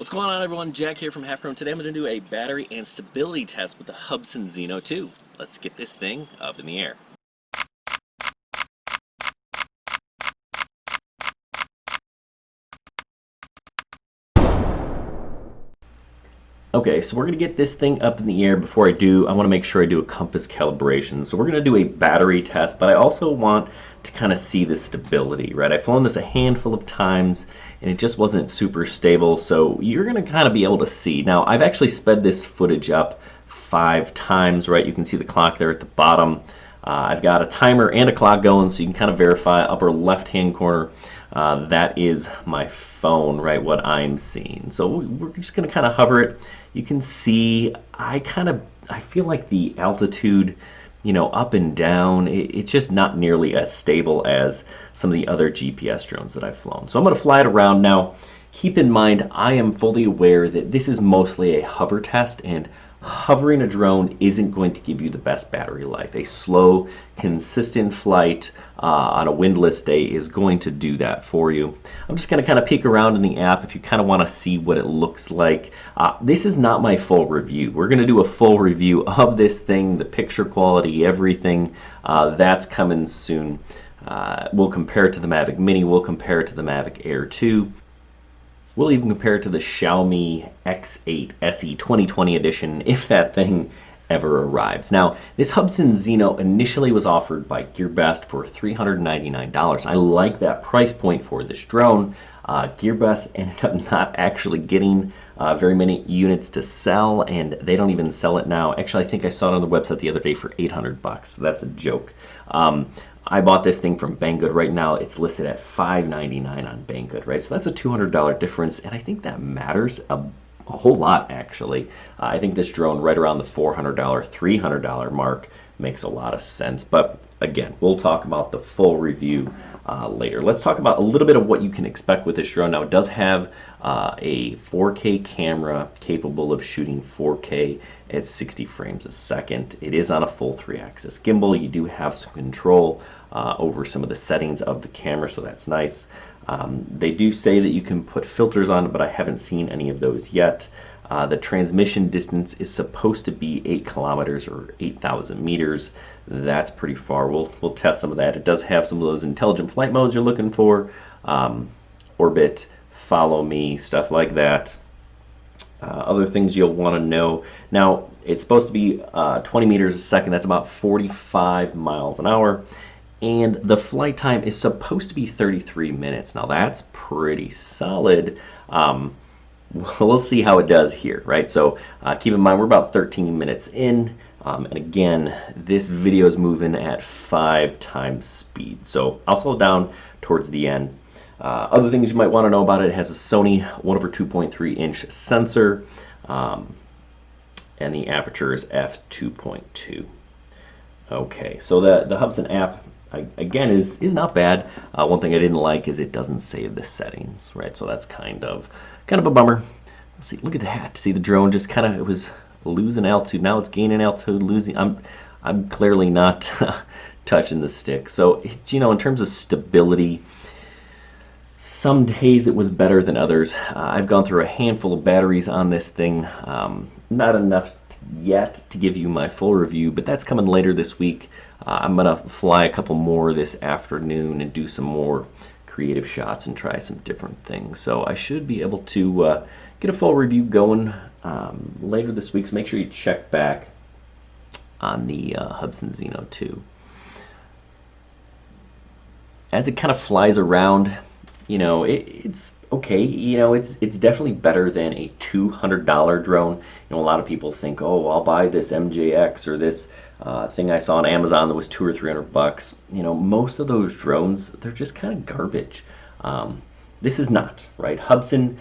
What's going on, everyone? Jack here from Half Chrome. Today I'm going to do a battery and stability test with the Hubsan Zino 2. Let's get this thing up in the air. Okay, so we're going to get this thing up in the air. Before I do, I want to make sure I do a compass calibration. So we're going to do a battery test, but I also want to kind of see the stability, right? I've flown this a handful of times, and it just wasn't super stable, so you're going to kind of be able to see. Now, I've actually sped this footage up 5 times, right? You can see the clock there at the bottom. I've got a timer and a clock going, so you can kind of verify upper left-hand corner. That is my phone, right, what I'm seeing. So we're just going to kind of hover it. You can see I feel like the altitude, up and down, it's just not nearly as stable as some of the other GPS drones that I've flown. So I'm going to fly it around now. Keep in mind, I am fully aware that this is mostly a hover test, and hovering a drone isn't going to give you the best battery life. A slow, consistent flight on a windless day is going to do that for you. I'm just going to kind of peek around in the app if you kind of want to see what it looks like. This is not my full review. We're going to do a full review of this thing, the picture quality, everything. That's coming soon. We'll compare it to the Mavic Mini. We'll compare it to the Mavic Air 2. We'll even compare it to the Xiaomi X8 SE 2020 edition if that thing ever arrives. Now, this Hubsan Zino initially was offered by GearBest for $399. I like that price point for this drone. GearBest ended up not actually getting very many units to sell, and they don't even sell it now. Actually, I think I saw it on the website the other day for 800 bucks. So that's a joke. I bought this thing from Banggood. Right now it's listed at $599 on Banggood, right? So that's a $200 difference, and I think that matters a whole lot, actually. I think this drone right around the $400, $300 mark makes a lot of sense. But again, we'll talk about the full review later. Let's talk about a little bit of what you can expect with this drone. Now, it does have a 4K camera capable of shooting 4K at 60 frames a second. It is on a full 3-axis gimbal. You do have some control over some of the settings of the camera, so that's nice. They do say that you can put filters on it, but I haven't seen any of those yet. The transmission distance is supposed to be 8 kilometers or 8,000 meters. That's pretty far. We'll test some of that. It does have some of those intelligent flight modes you're looking for. Orbit, follow me, stuff like that. Other things you'll want to know. Now, it's supposed to be 20 meters a second. That's about 45 miles an hour. And the flight time is supposed to be 33 minutes. Now, that's pretty solid. We'll see how it does here, right? So keep in mind, we're about 13 minutes in. And again, this video is moving at 5 times speed. So I'll slow down towards the end. Other things you might want to know about it has a Sony 1/2.3-inch sensor, and the aperture is f2.2. Okay, so the Hubsan app, again, is not bad. One thing I didn't like is it doesn't save the settings, right? So that's kind of a bummer. Let's see, look at that. See, the drone just it was losing altitude. Now it's gaining altitude, losing. I'm clearly not touching the stick. So, in terms of stability, some days it was better than others. I've gone through a handful of batteries on this thing. Not enough yet to give you my full review, but that's coming later this week. I'm going to fly a couple more this afternoon and do some more creative shots and try some different things. So I should be able to get a full review going later this week, so make sure you check back on the Hubsan Zino 2. As it kind of flies around, it's okay. It's definitely better than a $200 drone. A lot of people think, oh, I'll buy this MJX or this thing I saw on Amazon that was $200 or $300. Most of those drones, they're just kind of garbage. This is not, right? Hubsan,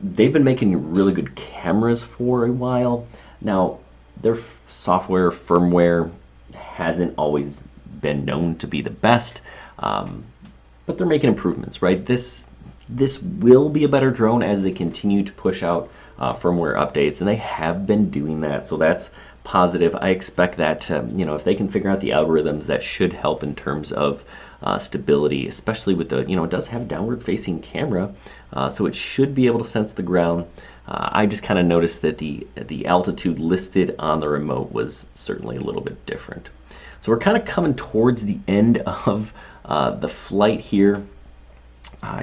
they've been making really good cameras for a while. Now, their software, firmware hasn't always been known to be the best. But they're making improvements, right? This will be a better drone as they continue to push out firmware updates, and they have been doing that, so that's positive. I expect that to, if they can figure out the algorithms, that should help in terms of stability, especially with the, it does have a downward facing camera, so it should be able to sense the ground. I just kind of noticed that the altitude listed on the remote was certainly a little bit different. So we're kind of coming towards the end of the flight here.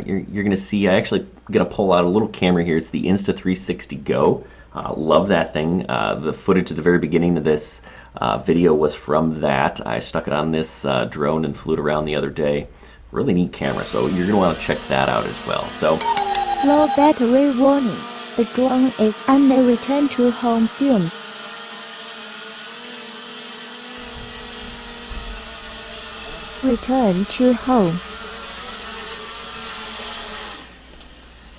You're going to see, I actually going to pull out a little camera here. It's the Insta360 Go. Love that thing. The footage at the very beginning of this video was from that. I stuck it on this drone and flew it around the other day. Really neat camera, so you're going to want to check that out as well. So, low battery warning. The drone is under return to home soon. Return to home.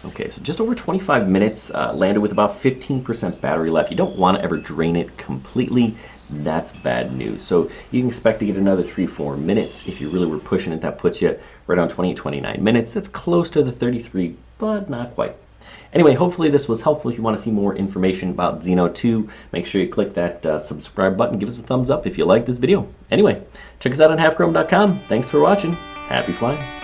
Okay, so just over 25 minutes, landed with about 15% battery left. You don't want to ever drain it completely. That's bad news. So you can expect to get another 3-4 minutes. If you really were pushing it, that puts you right on 29 minutes. That's close to the 33, but not quite. Anyway, hopefully this was helpful. If you want to see more information about Zino 2, make sure you click that subscribe button. Give us a thumbs up if you like this video. Anyway, check us out on halfchrome.com. Thanks for watching. Happy flying.